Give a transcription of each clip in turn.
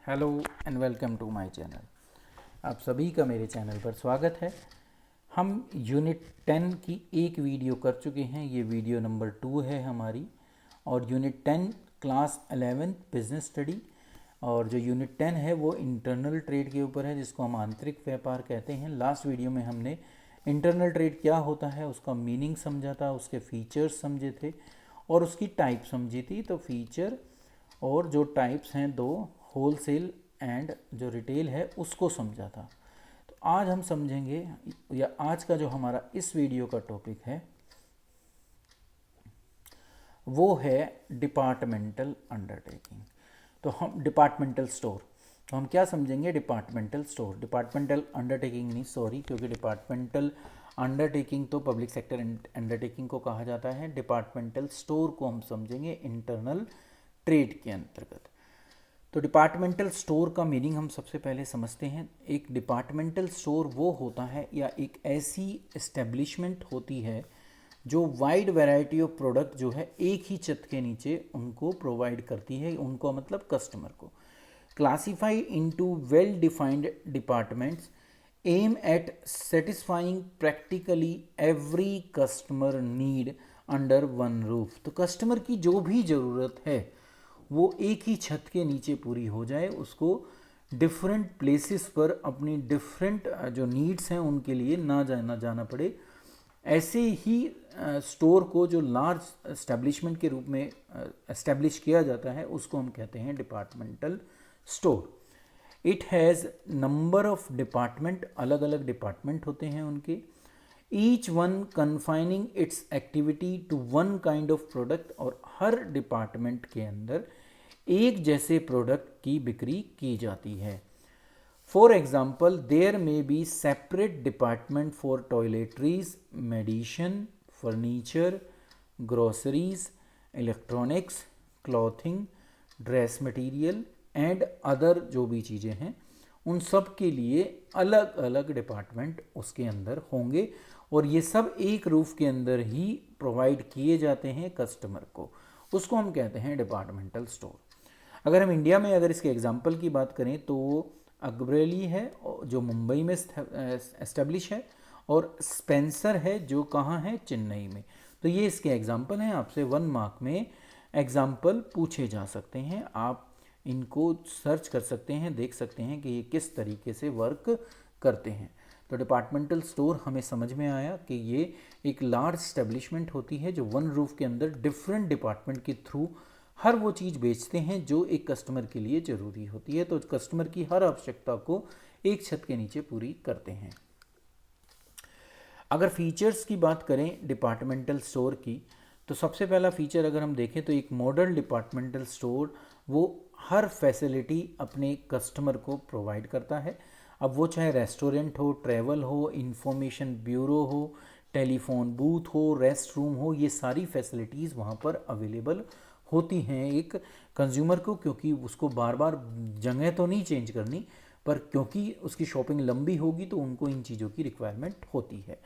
Hello and welcome to my channel. आप सभी का मेरे चैनल पर स्वागत है। हम यूनिट 10 की एक वीडियो कर चुके हैं, ये वीडियो नंबर 2 है हमारी। और यूनिट 10 क्लास 11 बिजनेस स्टडी, और जो यूनिट 10 है वो इंटरनल ट्रेड के ऊपर है, जिसको हम आंतरिक व्यापार कहते हैं। लास्ट वीडियो में हमने इंटरनल ट्रेड क्या होता है उसका मीनिंग समझा था, उसके फीचर्स समझे थे और उसकी टाइप समझी थी। तो फीचर और जो टाइप्स हैं दो, होलसेल एंड जो रिटेल है, उसको समझा था। तो आज हम समझेंगे, या आज का जो हमारा इस वीडियो का टॉपिक है वो है डिपार्टमेंटल अंडरटेकिंग। तो हम डिपार्टमेंटल स्टोर, तो हम क्या समझेंगे? Departmental store. डिपार्टमेंटल अंडरटेकिंग नहीं, सॉरी, क्योंकि डिपार्टमेंटल अंडरटेकिंग तो पब्लिक सेक्टर अंडरटेकिंग को कहा जाता है। डिपार्टमेंटल स्टोर को हम समझेंगे इंटरनल ट्रेड के अंतर्गत। तो डिपार्टमेंटल स्टोर का मीनिंग हम सबसे पहले समझते हैं। एक डिपार्टमेंटल स्टोर वो होता है या एक ऐसी एस्टेब्लिशमेंट होती है जो वाइड वैरायटी ऑफ प्रोडक्ट जो है एक ही छत के नीचे उनको प्रोवाइड करती है, उनको मतलब कस्टमर को। Classify into well defined departments aim at satisfying practically every customer need under one roof. तो कस्टमर की जो भी ज़रूरत है वो एक ही छत के नीचे पूरी हो जाए, उसको डिफरेंट प्लेसेस पर अपनी डिफरेंट जो नीड्स हैं उनके लिए ना जाना पड़े। ऐसे ही स्टोर को जो लार्ज एस्टेब्लिशमेंट के रूप में एस्टेब्लिश किया जाता है उसको हम कहते हैं departmental store. It has number of department, अलग अलग डिपार्टमेंट होते हैं उनके, each one confining its activity to one kind of product, और हर डिपार्टमेंट के अंदर एक जैसे प्रोडक्ट की बिक्री की जाती है। For example, there may be separate department for toiletries, medicine, furniture, groceries, electronics, clothing, dress material and other जो भी चीज़ें हैं उन सब के लिए अलग अलग डिपार्टमेंट उसके अंदर होंगे, और ये सब एक रूफ के अंदर ही प्रोवाइड किए जाते हैं कस्टमर को। उसको हम कहते हैं डिपार्टमेंटल स्टोर। अगर हम इंडिया में अगर इसके एग्जांपल की बात करें तो अकबरेली है जो मुंबई में एस्टेब्लिश है, और स्पेंसर है जो कहाँ है? चेन्नई में। तो ये इसके एग्जांपल हैं। आपसे 1 मार्क में एग्जांपल पूछे जा सकते हैं, आप इनको सर्च कर सकते हैं, देख सकते हैं कि ये किस तरीके से वर्क करते हैं। तो डिपार्टमेंटल स्टोर हमें समझ में आया कि ये एक लार्ज स्टैब्लिशमेंट होती है जो वन रूफ के अंदर डिफरेंट डिपार्टमेंट के थ्रू हर वो चीज़ बेचते हैं जो एक कस्टमर के लिए ज़रूरी होती है। तो कस्टमर की हर आवश्यकता को एक छत के नीचे पूरी करते हैं। अगर फीचर्स की बात करें डिपार्टमेंटल स्टोर की, तो सबसे पहला फीचर अगर हम देखें तो एक मॉडर्न डिपार्टमेंटल स्टोर वो हर फैसिलिटी अपने कस्टमर को प्रोवाइड करता है। अब वो चाहे रेस्टोरेंट हो, ट्रैवल हो, इंफॉर्मेशन ब्यूरो हो, टेलीफोन बूथ हो, रेस्ट रूम हो, ये सारी फैसिलिटीज़ वहाँ पर अवेलेबल होती हैं एक कंज्यूमर को, क्योंकि उसको बार बार जगह तो नहीं चेंज करनी, पर क्योंकि उसकी शॉपिंग लंबी होगी तो उनको इन चीज़ों की रिक्वायरमेंट होती है।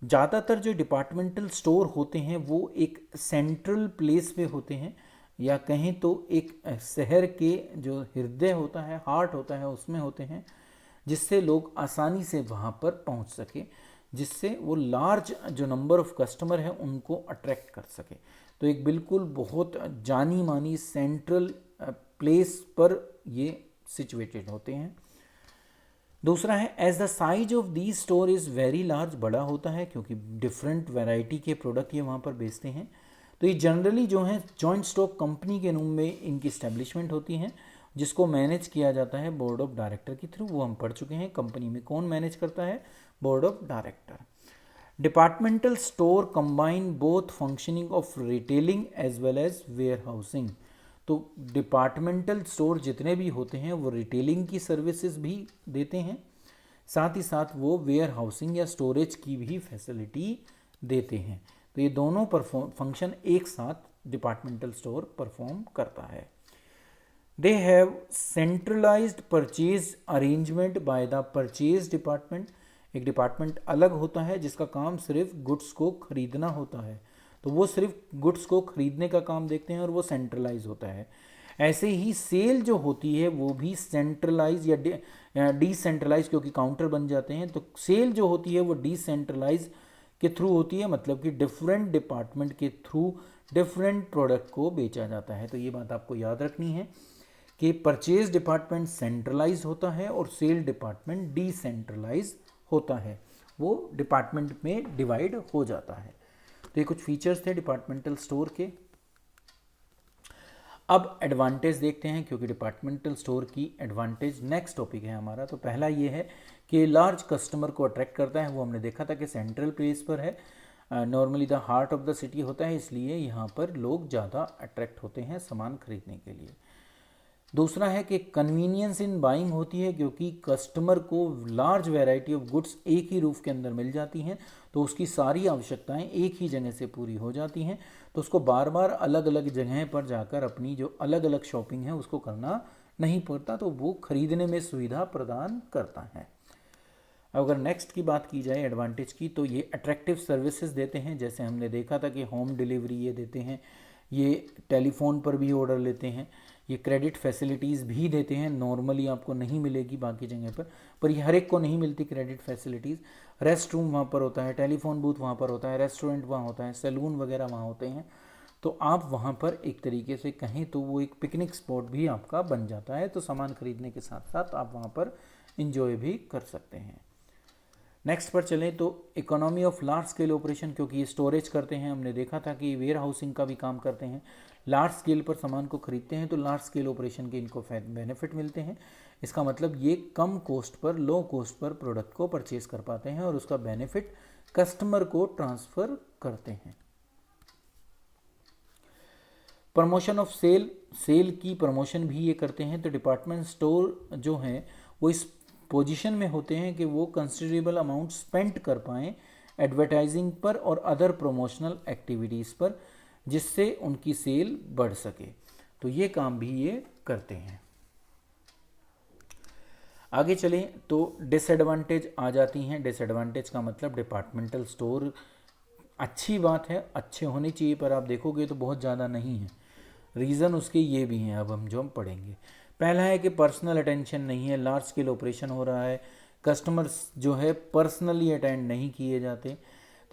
ज़्यादातर जो डिपार्टमेंटल स्टोर होते हैं वो एक सेंट्रल प्लेस पे होते हैं, या कहें तो एक शहर के जो हृदय होता है, हार्ट होता है, उसमें होते हैं, जिससे लोग आसानी से वहाँ पर पहुँच सके, जिससे वो लार्ज जो नंबर ऑफ कस्टमर हैं उनको अट्रैक्ट कर सके। तो एक बिल्कुल बहुत जानी मानी सेंट्रल प्लेस पर ये सिचुएटेड होते हैं। दूसरा है, as the size of the store is very large, बड़ा होता है क्योंकि डिफरेंट वैरायटी के प्रोडक्ट ये वहाँ पर बेचते हैं। तो ये जनरली जो है जॉइंट स्टॉक कंपनी के रूम में इनकी स्टैब्लिशमेंट होती हैं, जिसको मैनेज किया जाता है बोर्ड ऑफ डायरेक्टर के थ्रू। वो हम पढ़ चुके हैं, कंपनी में कौन मैनेज करता है? Board of director. Departmental store combine both functioning of retailing as well as warehousing. तो डिपार्टमेंटल स्टोर जितने भी होते हैं वो रिटेलिंग की सर्विसेज भी देते हैं, साथ ही साथ वो वेयर हाउसिंग या स्टोरेज की भी फैसिलिटी देते हैं। तो ये दोनों फंक्शन एक साथ डिपार्टमेंटल स्टोर परफॉर्म करता है। They have centralised purchase arrangement by the purchase department. एक डिपार्टमेंट अलग होता है जिसका काम सिर्फ गुड्स को खरीदना होता है, तो वो सिर्फ गुड्स को खरीदने का काम देखते हैं और वो सेंट्रलाइज होता है। ऐसे ही सेल जो होती है वो भी सेंट्रलाइज या डिसेंट्रलाइज, क्योंकि काउंटर बन जाते हैं, तो सेल जो होती है वो डिसेंट्रलाइज के थ्रू होती है, मतलब कि डिफरेंट डिपार्टमेंट के थ्रू डिफरेंट प्रोडक्ट को बेचा जाता है। तो ये बात आपको याद रखनी है कि परचेज डिपार्टमेंट सेंट्रलाइज होता है और सेल डिपार्टमेंट डिसेंट्रलाइज होता है, वो डिपार्टमेंट में डिवाइड हो जाता है। तो ये कुछ फीचर्स थे डिपार्टमेंटल स्टोर के। अब एडवांटेज देखते हैं, क्योंकि डिपार्टमेंटल स्टोर की एडवांटेज नेक्स्ट टॉपिक है हमारा। तो पहला ये है कि लार्ज कस्टमर को अट्रैक्ट करता है, वो हमने देखा था कि सेंट्रल प्लेस पर है, normally the heart of the city होता है, इसलिए यहाँ पर लोग ज़्यादा अट्रैक्ट होते हैं सामान खरीदने के लिए। दूसरा है कि कन्वीनियंस इन बाइंग होती है, क्योंकि कस्टमर को लार्ज वैरायटी ऑफ गुड्स एक ही रूफ के अंदर मिल जाती हैं, तो उसकी सारी आवश्यकताएं एक ही जगह से पूरी हो जाती हैं, तो उसको बार बार अलग अलग जगह पर जाकर अपनी जो अलग अलग शॉपिंग है उसको करना नहीं पड़ता, तो वो खरीदने में सुविधा प्रदान करता है। अगर नेक्स्ट की बात की जाए एडवांटेज की, तो ये अट्रैक्टिव सर्विसेज देते हैं, जैसे हमने देखा था कि होम डिलीवरी ये देते हैं, ये टेलीफोन पर भी ऑर्डर लेते हैं, ये क्रेडिट फैसिलिटीज़ भी देते हैं, नॉर्मली आपको नहीं मिलेगी बाकी जगह पर ये हर एक को नहीं मिलती क्रेडिट फैसिलिटीज़। रेस्ट रूम वहाँ पर होता है, टेलीफोन बूथ वहाँ पर होता है, रेस्टोरेंट वहाँ होता है, सैलून वगैरह वहाँ होते हैं, तो आप वहाँ पर एक तरीके से कहें तो वो एक पिकनिक स्पॉट भी आपका बन जाता है, तो सामान खरीदने के साथ साथ आप वहाँ पर इंजॉय भी कर सकते हैं। नेक्स्ट पर चलें तो economy of large scale operation, क्योंकि ये स्टोरेज करते हैं, हमने देखा था कि वेयर हाउसिंग का भी काम करते हैं, लार्ज स्केल पर सामान को खरीदते हैं, तो लार्ज स्केल ऑपरेशन के इनको बेनिफिट मिलते हैं। इसका मतलब ये कम कॉस्ट पर, लो कॉस्ट पर प्रोडक्ट को परचेज कर पाते हैं और उसका बेनिफिट कस्टमर को ट्रांसफ़र करते हैं। प्रमोशन ऑफ सेल, सेल की प्रमोशन भी ये करते हैं, तो डिपार्टमेंट स्टोर जो हैं वो इस पोजीशन में होते हैं कि वो कंसिडरेबल अमाउंट स्पेंड कर पाएँ एडवर्टाइजिंग पर और अदर प्रमोशनल एक्टिविटीज़ पर, जिससे उनकी सेल बढ़ सके, तो ये काम भी ये करते हैं। आगे चलें तो डिसएडवांटेज आ जाती हैं। डिसएडवांटेज का मतलब डिपार्टमेंटल स्टोर अच्छी बात है, अच्छे होने चाहिए, पर आप देखोगे तो बहुत ज़्यादा नहीं है। रीज़न उसके ये भी हैं, अब हम पढ़ेंगे। पहला है कि पर्सनल अटेंशन नहीं है, लार्ज स्केल ऑपरेशन हो रहा है, कस्टमर्स जो है पर्सनली अटेंड नहीं किए जाते,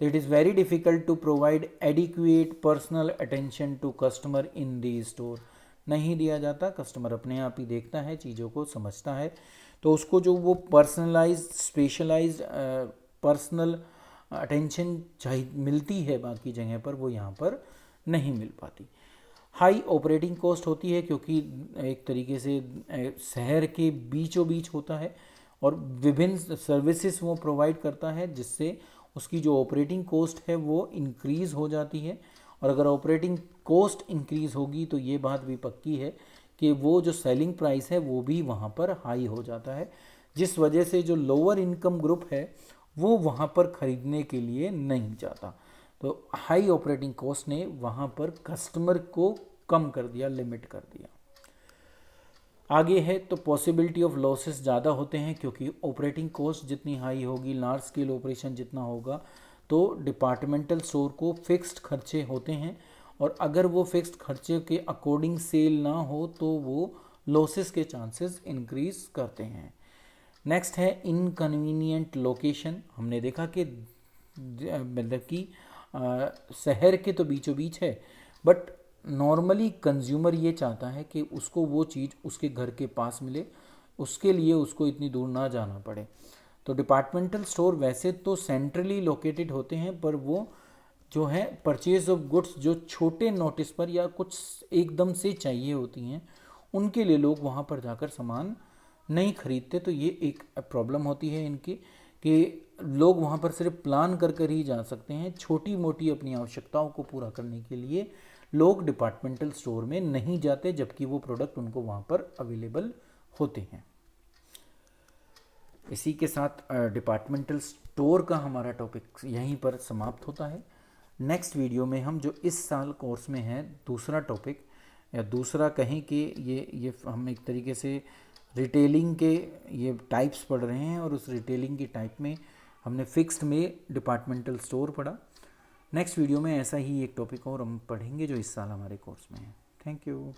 तो it is very difficult to provide adequate personal attention to customer in the store. नहीं दिया जाता, कस्टमर अपने आप ही देखता है, चीज़ों को समझता है, तो उसको जो वो पर्सनलाइज स्पेशलाइज पर्सनल अटेंशन चाहिए मिलती है बाकी जगह पर, वो यहाँ पर नहीं मिल पाती। हाई ऑपरेटिंग कॉस्ट होती है, क्योंकि एक तरीके से शहर के बीचों बीच होता है और विभिन्न सर्विसेज वो प्रोवाइड करता है, जिससे उसकी जो ऑपरेटिंग कॉस्ट है वो इंक्रीज़ हो जाती है। और अगर ऑपरेटिंग कॉस्ट इंक्रीज़ होगी तो ये बात भी पक्की है कि वो जो सेलिंग प्राइस है वो भी वहाँ पर हाई हो जाता है, जिस वजह से जो लोअर इनकम ग्रुप है वो वहाँ पर ख़रीदने के लिए नहीं जाता। तो हाई ऑपरेटिंग कॉस्ट ने वहाँ पर कस्टमर को कम कर दिया, लिमिट कर दिया। आगे है तो पॉसिबिलिटी ऑफ लॉसेस ज़्यादा होते हैं, क्योंकि ऑपरेटिंग कॉस्ट जितनी हाई होगी, लार्ज स्केल ऑपरेशन जितना होगा, तो डिपार्टमेंटल स्टोर को फिक्स्ड खर्चे होते हैं, और अगर वो फिक्स्ड खर्चे के अकॉर्डिंग सेल ना हो तो वो लॉसेस के चांसेस इंक्रीज करते हैं। नेक्स्ट है इनकन्वीनियंट लोकेशन। हमने देखा कि मतलब कि शहर के तो बीचों बीच है, बट नॉर्मली कंज्यूमर ये चाहता है कि उसको वो चीज़ उसके घर के पास मिले, उसके लिए उसको इतनी दूर ना जाना पड़े। तो डिपार्टमेंटल स्टोर वैसे तो सेंट्रली लोकेटेड होते हैं, पर वो जो है परचेज ऑफ गुड्स जो छोटे नोटिस पर या कुछ एकदम से चाहिए होती हैं, उनके लिए लोग वहाँ पर जाकर सामान नहीं खरीदते। तो ये एक प्रॉब्लम होती है इनकी कि लोग वहाँ पर सिर्फ प्लान कर कर ही जा सकते हैं, छोटी मोटी अपनी आवश्यकताओं को पूरा करने के लिए लोग डिपार्टमेंटल स्टोर में नहीं जाते, जबकि वो प्रोडक्ट उनको वहाँ पर अवेलेबल होते हैं। इसी के साथ डिपार्टमेंटल स्टोर का हमारा टॉपिक यहीं पर समाप्त होता है। नेक्स्ट वीडियो में हम जो इस साल कोर्स में है दूसरा टॉपिक, या दूसरा कहें कि ये हम एक तरीके से रिटेलिंग के ये टाइप्स पढ़ रहे हैं, और उस रिटेलिंग की टाइप में हमने फिक्स्ड में डिपार्टमेंटल स्टोर पढ़ा। नेक्स्ट वीडियो में ऐसा ही एक टॉपिक और हम पढ़ेंगे जो इस साल हमारे कोर्स में है। Thank you.